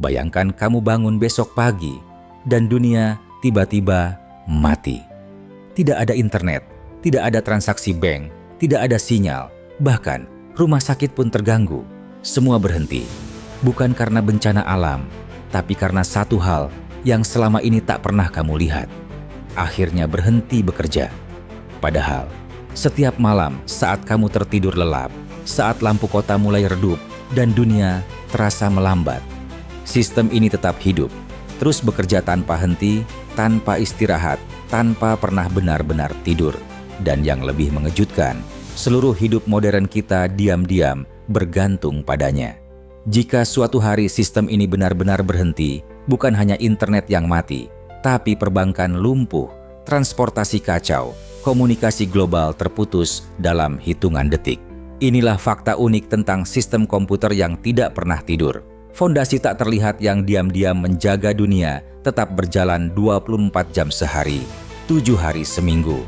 Bayangkan kamu bangun besok pagi dan dunia tiba-tiba mati. Tidak ada internet, tidak ada transaksi bank, tidak ada sinyal, bahkan rumah sakit pun terganggu. Semua berhenti, bukan karena bencana alam, tapi karena satu hal yang selama ini tak pernah kamu lihat. Akhirnya berhenti bekerja. Padahal, setiap malam saat kamu tertidur lelap, saat lampu kota mulai redup dan dunia terasa melambat, sistem ini tetap hidup, terus bekerja tanpa henti, tanpa istirahat, tanpa pernah benar-benar tidur. Dan yang lebih mengejutkan, seluruh hidup modern kita diam-diam bergantung padanya. Jika suatu hari sistem ini benar-benar berhenti, bukan hanya internet yang mati, tapi perbankan lumpuh, transportasi kacau, komunikasi global terputus dalam hitungan detik. Inilah fakta unik tentang sistem komputer yang tidak pernah tidur. Fondasi tak terlihat yang diam-diam menjaga dunia tetap berjalan 24 jam sehari, 7 hari seminggu.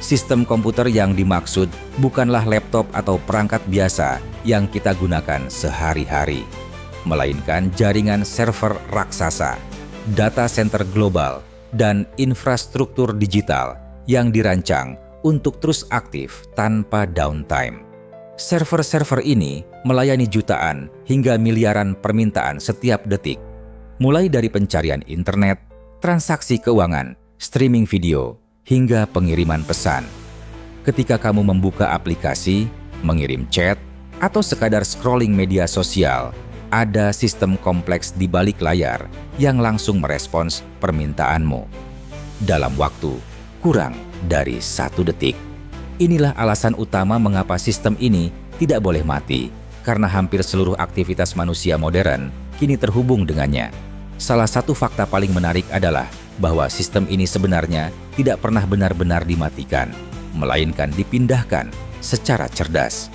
Sistem komputer yang dimaksud bukanlah laptop atau perangkat biasa yang kita gunakan sehari-hari, melainkan jaringan server raksasa, data center global, dan infrastruktur digital yang dirancang untuk terus aktif tanpa downtime. Server-server ini melayani jutaan hingga miliaran permintaan setiap detik, mulai dari pencarian internet, transaksi keuangan, streaming video, hingga pengiriman pesan. Ketika kamu membuka aplikasi, mengirim chat, atau sekadar scrolling media sosial, ada sistem kompleks di balik layar yang langsung merespons permintaanmu dalam waktu kurang dari 1 detik. Inilah alasan utama mengapa sistem ini tidak boleh mati, karena hampir seluruh aktivitas manusia modern kini terhubung dengannya. Salah satu fakta paling menarik adalah bahwa sistem ini sebenarnya tidak pernah benar-benar dimatikan, melainkan dipindahkan secara cerdas.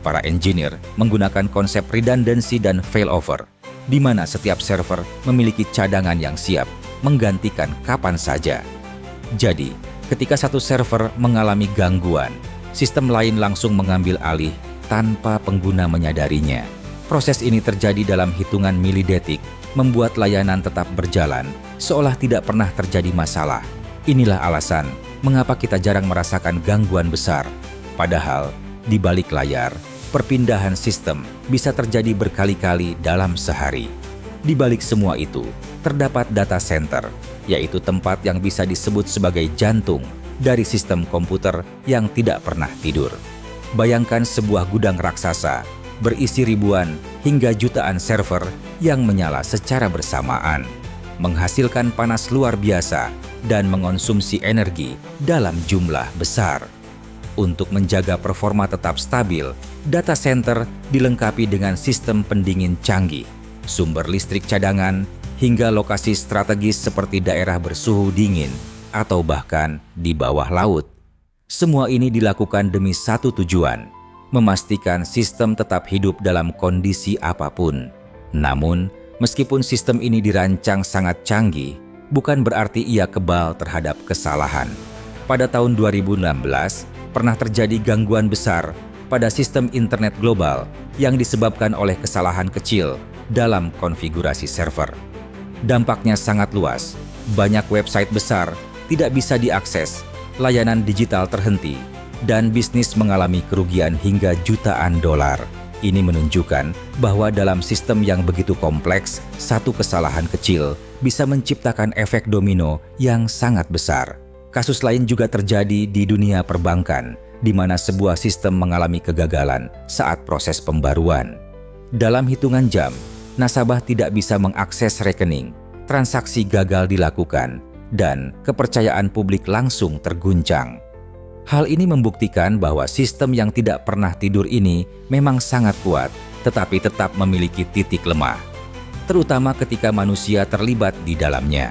Para engineer menggunakan konsep redundancy dan failover, di mana setiap server memiliki cadangan yang siap menggantikan kapan saja. Jadi, ketika satu server mengalami gangguan, sistem lain langsung mengambil alih tanpa pengguna menyadarinya. Proses ini terjadi dalam hitungan milidetik, membuat layanan tetap berjalan, seolah tidak pernah terjadi masalah. Inilah alasan mengapa kita jarang merasakan gangguan besar. Padahal, di balik layar, perpindahan sistem bisa terjadi berkali-kali dalam sehari. Di balik semua itu, terdapat data center, yaitu tempat yang bisa disebut sebagai jantung dari sistem komputer yang tidak pernah tidur. Bayangkan sebuah gudang raksasa berisi ribuan hingga jutaan server yang menyala secara bersamaan, menghasilkan panas luar biasa dan mengonsumsi energi dalam jumlah besar. Untuk menjaga performa tetap stabil, data center dilengkapi dengan sistem pendingin canggih, sumber listrik cadangan, hingga lokasi strategis seperti daerah bersuhu dingin atau bahkan di bawah laut. Semua ini dilakukan demi satu tujuan, memastikan sistem tetap hidup dalam kondisi apapun. Namun, meskipun sistem ini dirancang sangat canggih, bukan berarti ia kebal terhadap kesalahan. Pada tahun 2016, pernah terjadi gangguan besar pada sistem internet global yang disebabkan oleh kesalahan kecil dalam konfigurasi server. Dampaknya sangat luas, banyak website besar tidak bisa diakses, layanan digital terhenti, dan bisnis mengalami kerugian hingga jutaan dolar. Ini menunjukkan bahwa dalam sistem yang begitu kompleks, satu kesalahan kecil bisa menciptakan efek domino yang sangat besar. Kasus lain juga terjadi di dunia perbankan, di mana sebuah sistem mengalami kegagalan saat proses pembaruan. Dalam hitungan jam, nasabah tidak bisa mengakses rekening, transaksi gagal dilakukan, dan kepercayaan publik langsung terguncang. Hal ini membuktikan bahwa sistem yang tidak pernah tidur ini memang sangat kuat, tetapi tetap memiliki titik lemah, terutama ketika manusia terlibat di dalamnya.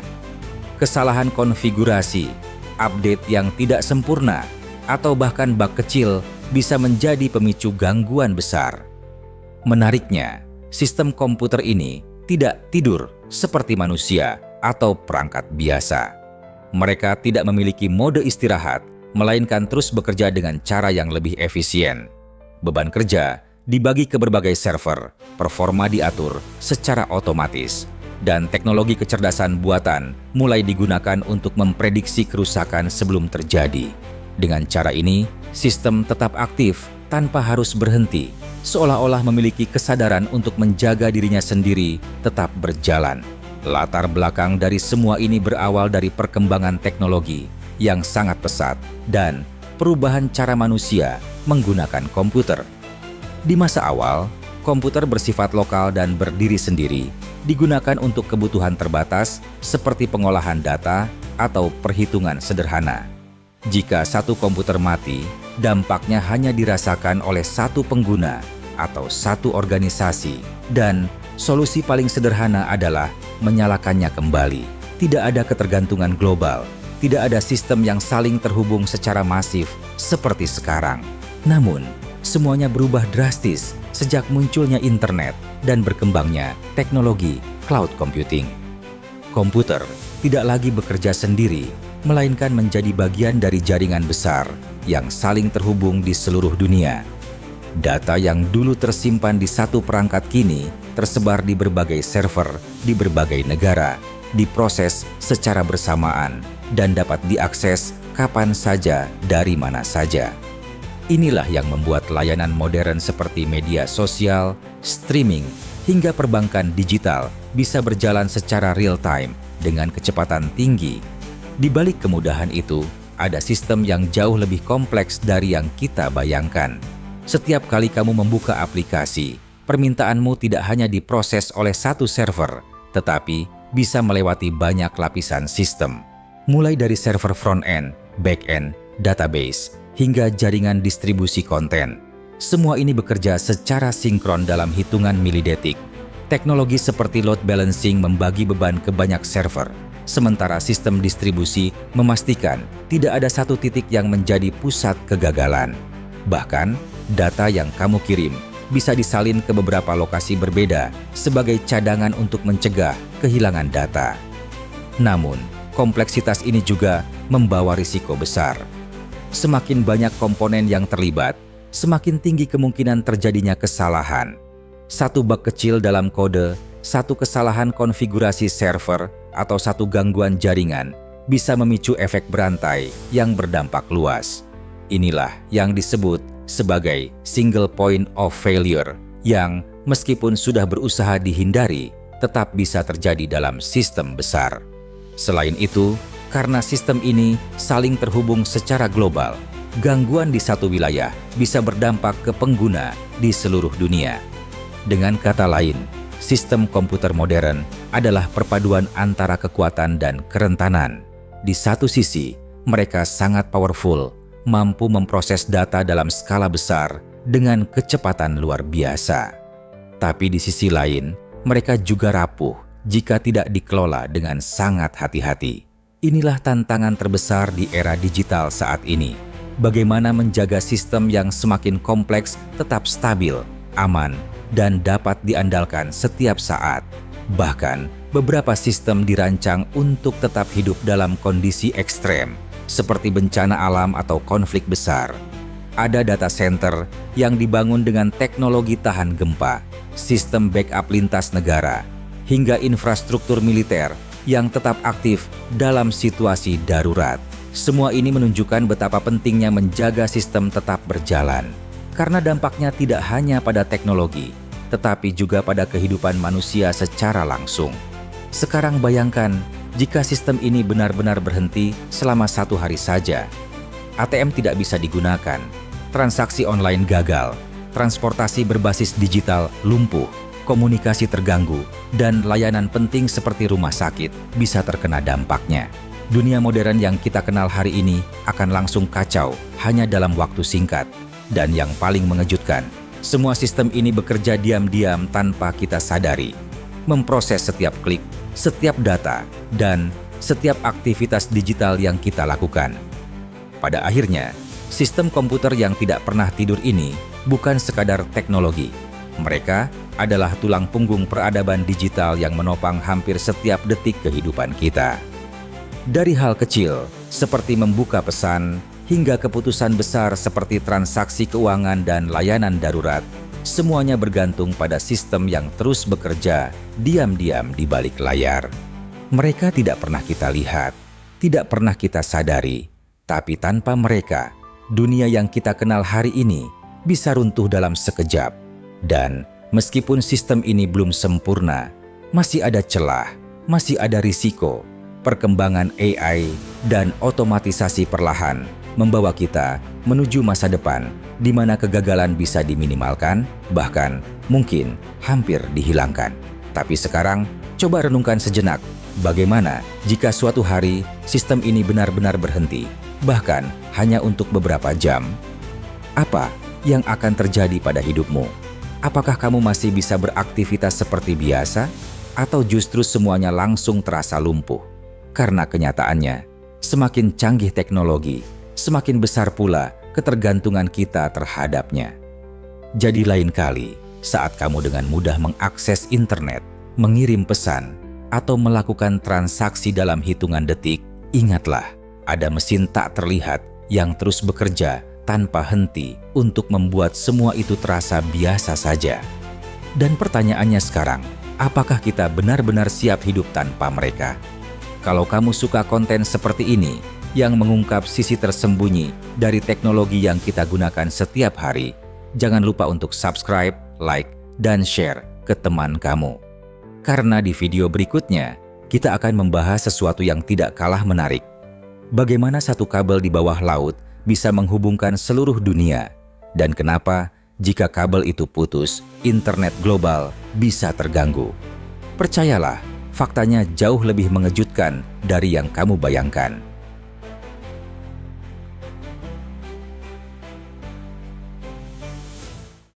Kesalahan konfigurasi, update yang tidak sempurna, atau bahkan bug kecil bisa menjadi pemicu gangguan besar. Menariknya, sistem komputer ini tidak tidur seperti manusia atau perangkat biasa. Mereka tidak memiliki mode istirahat, melainkan terus bekerja dengan cara yang lebih efisien. Beban kerja dibagi ke berbagai server, performa diatur secara otomatis, dan teknologi kecerdasan buatan mulai digunakan untuk memprediksi kerusakan sebelum terjadi. Dengan cara ini, sistem tetap aktif tanpa harus berhenti, seolah-olah memiliki kesadaran untuk menjaga dirinya sendiri tetap berjalan. Latar belakang dari semua ini berawal dari perkembangan teknologi yang sangat pesat dan perubahan cara manusia menggunakan komputer. Di masa awal, komputer bersifat lokal dan berdiri sendiri, digunakan untuk kebutuhan terbatas seperti pengolahan data atau perhitungan sederhana. Jika satu komputer mati, dampaknya hanya dirasakan oleh satu pengguna atau satu organisasi, dan solusi paling sederhana adalah menyalakannya kembali. Tidak ada ketergantungan global, tidak ada sistem yang saling terhubung secara masif seperti sekarang. Namun, semuanya berubah drastis sejak munculnya internet dan berkembangnya teknologi cloud computing. Komputer tidak lagi bekerja sendiri, melainkan menjadi bagian dari jaringan besar yang saling terhubung di seluruh dunia. Data yang dulu tersimpan di satu perangkat kini tersebar di berbagai server di berbagai negara, diproses secara bersamaan, dan dapat diakses kapan saja dari mana saja. Inilah yang membuat layanan modern seperti media sosial, streaming, hingga perbankan digital bisa berjalan secara real-time dengan kecepatan tinggi. Di balik kemudahan itu, ada sistem yang jauh lebih kompleks dari yang kita bayangkan. Setiap kali kamu membuka aplikasi, permintaanmu tidak hanya diproses oleh satu server, tetapi bisa melewati banyak lapisan sistem. Mulai dari server front-end, back-end, database, hingga jaringan distribusi konten. Semua ini bekerja secara sinkron dalam hitungan milidetik. Teknologi seperti load balancing membagi beban ke banyak server, sementara sistem distribusi memastikan tidak ada satu titik yang menjadi pusat kegagalan. Bahkan, data yang kamu kirim bisa disalin ke beberapa lokasi berbeda sebagai cadangan untuk mencegah kehilangan data. Namun, kompleksitas ini juga membawa risiko besar. Semakin banyak komponen yang terlibat, semakin tinggi kemungkinan terjadinya kesalahan. Satu bug kecil dalam kode, satu kesalahan konfigurasi server, atau satu gangguan jaringan bisa memicu efek berantai yang berdampak luas. Inilah yang disebut sebagai single point of failure, yang meskipun sudah berusaha dihindari, tetap bisa terjadi dalam sistem besar. Selain itu, karena sistem ini saling terhubung secara global, gangguan di satu wilayah bisa berdampak ke pengguna di seluruh dunia. Dengan kata lain, sistem komputer modern adalah perpaduan antara kekuatan dan kerentanan. Di satu sisi, mereka sangat powerful, mampu memproses data dalam skala besar dengan kecepatan luar biasa. Tapi di sisi lain, mereka juga rapuh jika tidak dikelola dengan sangat hati-hati. Inilah tantangan terbesar di era digital saat ini. Bagaimana menjaga sistem yang semakin kompleks tetap stabil, aman, dan dapat diandalkan setiap saat. Bahkan, beberapa sistem dirancang untuk tetap hidup dalam kondisi ekstrem, seperti bencana alam atau konflik besar. Ada data center yang dibangun dengan teknologi tahan gempa, sistem backup lintas negara, hingga infrastruktur militer yang tetap aktif dalam situasi darurat. Semua ini menunjukkan betapa pentingnya menjaga sistem tetap berjalan, karena dampaknya tidak hanya pada teknologi, tetapi juga pada kehidupan manusia secara langsung. Sekarang bayangkan, jika sistem ini benar-benar berhenti selama 1 hari saja. ATM tidak bisa digunakan, transaksi online gagal, transportasi berbasis digital lumpuh, komunikasi terganggu, dan layanan penting seperti rumah sakit bisa terkena dampaknya. Dunia modern yang kita kenal hari ini akan langsung kacau hanya dalam waktu singkat. Dan yang paling mengejutkan, semua sistem ini bekerja diam-diam tanpa kita sadari, memproses setiap klik, setiap data, dan setiap aktivitas digital yang kita lakukan. Pada akhirnya, sistem komputer yang tidak pernah tidur ini bukan sekadar teknologi. Mereka adalah tulang punggung peradaban digital yang menopang hampir setiap detik kehidupan kita. Dari hal kecil, seperti membuka pesan, hingga keputusan besar seperti transaksi keuangan dan layanan darurat, semuanya bergantung pada sistem yang terus bekerja diam-diam di balik layar. Mereka tidak pernah kita lihat, tidak pernah kita sadari, tapi tanpa mereka, dunia yang kita kenal hari ini bisa runtuh dalam sekejap. Dan meskipun sistem ini belum sempurna, masih ada celah, masih ada risiko. Perkembangan AI dan otomatisasi perlahan membawa kita menuju masa depan di mana kegagalan bisa diminimalkan, bahkan mungkin hampir dihilangkan. Tapi sekarang, coba renungkan sejenak, bagaimana jika suatu hari sistem ini benar-benar berhenti, bahkan hanya untuk beberapa jam? Apa yang akan terjadi pada hidupmu? Apakah kamu masih bisa beraktivitas seperti biasa, atau justru semuanya langsung terasa lumpuh? Karena kenyataannya, semakin canggih teknologi, semakin besar pula ketergantungan kita terhadapnya. Jadi lain kali, saat kamu dengan mudah mengakses internet, mengirim pesan, atau melakukan transaksi dalam hitungan detik, ingatlah, ada mesin tak terlihat yang terus bekerja tanpa henti untuk membuat semua itu terasa biasa saja. Dan pertanyaannya sekarang, apakah kita benar-benar siap hidup tanpa mereka? Kalau kamu suka konten seperti ini, yang mengungkap sisi tersembunyi dari teknologi yang kita gunakan setiap hari, jangan lupa untuk subscribe, like, dan share ke teman kamu. Karena di video berikutnya, kita akan membahas sesuatu yang tidak kalah menarik. Bagaimana satu kabel di bawah laut bisa menghubungkan seluruh dunia, dan kenapa jika kabel itu putus, internet global bisa terganggu. Percayalah, faktanya jauh lebih mengejutkan dari yang kamu bayangkan.